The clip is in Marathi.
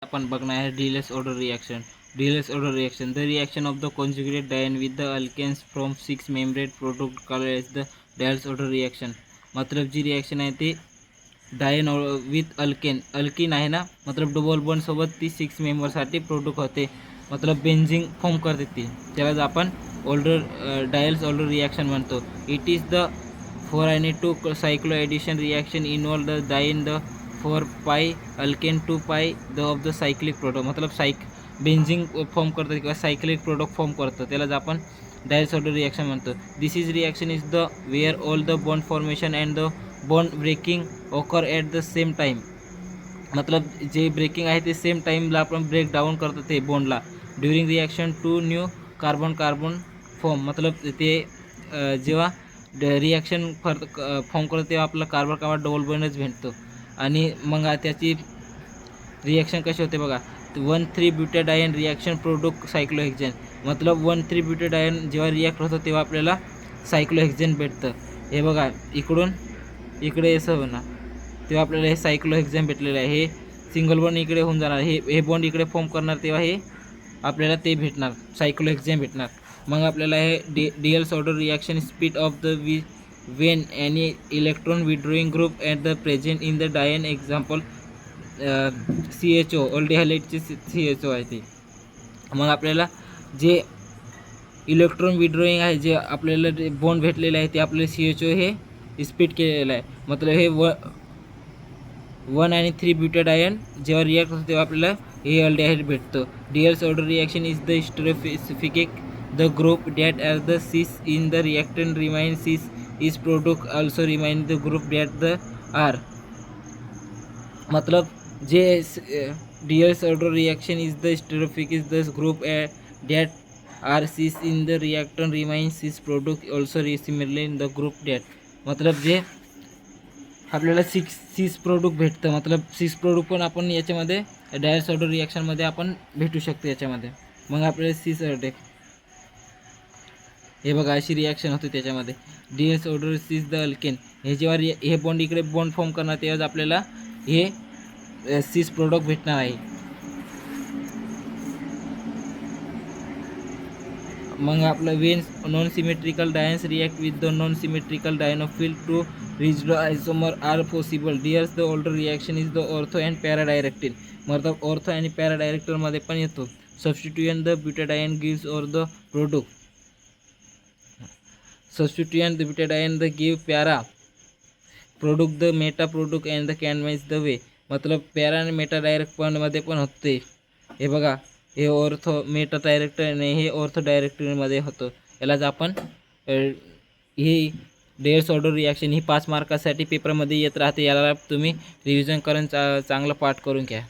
आपण बघणार आहे DLS Alder reaction. DLS Alder reaction, the reaction of the conjugate diene with the alkanes from 6 membrane product called as the DLS Alder reaction. मतलब जी रिएक्शन आहे ते डायन विथ अल्केन आहे ना, मतलब डबल बॉन्ड सोबत ती 6 मेंबरसाठी प्रोडक्ट होते, मतलब बेन्झिन फॉर्म करते ती, त्यालाच आपण डीएलएस ऑर्डर रिएक्शन म्हणतो. It is the 4 cyclo addition reaction involve the diene the 4 pi alkane 2 pi the of the cyclic product, मतलब बेन्झिन फॉर्म करतात किंवा सायक्लिक प्रोडक्ट फॉर्म करतं, त्यालाच आपण डीएलएस ऑर्डर रिएक्शन म्हणतो. This is reaction is the where all the bond formation and the bond breaking occur at the same time, मतलब जे ब्रेकिंग आहे ते सेम टाईमला आपण ब्रेक डाऊन करतो ते बॉन्डला. During reaction two new carbon form, मतलब ते जेव्हा रिॲक्शन फॉर्म करतो तेव्हा आपला कार्बन डबल बॉन्डच भेटतो. आणि मग त्याची रिॲक्शन कशी होते बघा. 1,3-ब्युटाडायन रिॲक्शन प्रोडक्ट सायक्लोहेक्झेन, मतलब 1,3-ब्युटाडायन जेव्हा रिॲक्ट होतं तेव्हा आपल्याला सायक्लोहेक्झेन भेटतं. हे बघा इकडून इकडे असं होणार तेव्हा आपल्याला हे सायक्लोहेक्झेन भेटलेलं आहे. हे सिंगल बॉन्ड इकडे होऊन जाणार, हे बॉन्ड इकडे फॉर्म करणार तेव्हा हे आपल्याला ते भेटणार, सायक्लोहेक्झेन भेटणार. मग आपल्याला हे DLS Alder reaction speed of the Wien any electron विड्रॉईंग group at the present in the डायन, एक्झाम्पल CHO ऑल्डिहाइडची CHO आहे ती. मग आपल्याला जे इलेक्ट्रॉन विड्रॉईंग आहे, जे आपल्याला बॉन्ड भेटलेले आहे ते आपले CHO हे स्पीड केलेलं आहे. मतलब हे 1 आणि 3 ब्युटाडायन जेव्हा रिॲक्ट होतं तेव्हा आपल्याला हे ऑल्डिहाइड भेटतं. Diels Alder reaction is the stereospecific the group that as the cis in the reactant remain cis is product also remain the group that the are, मतलब जे Diels Alder reaction is the stereospecific is the group that are cis in the reactant remain cis product also similarly in the group that, मतलब जे आपल्याला 6 प्रोडक्ट भेटतं, मतलब 6 प्रोडक्ट पण आपण याच्यामध्ये डीएलएस ऑर्डर रिॲक्शनमध्ये आपण भेटू शकतो याच्यामध्ये. मग आपल्याला 6 हे बघा अशी रिॲक्शन होते त्याच्यामध्ये. DLS order sees the alkane, हे जेव्हा हे बॉन्ड इकडे बॉन्ड फॉर्म करणार तेव्हाच आपल्याला हे 6 प्रोडक्ट भेटणार आहे. मग आपलं when non symmetrical dienes react with the non symmetrical dienophile to reach the isomer are possible. Diels the Alder reaction is the ortho and para directing, मतलब ऑर्थो आणि पॅराडायरेक्टरमध्ये पण येतो. Substituent the butadiene gives or the product, substituent the butadiene the give para product the meta product and the कॅनवाइज द वे, मतलब पॅरा आणि मेटा डायरेक्ट पॉईंटमध्ये पण होते. हे बघा हे ऑर्थो मेटा डायरेक्टर नाही, हे ऑर्थो डायरेक्टरमध्ये होतं. यालाच आपण ही डीएलएस ऑर्डर रिॲक्शन ही 5 मार्कासाठी पेपरमध्ये येत राहते. याला तुम्ही रिव्हिजन करून चांगलं पाठ करून घ्या.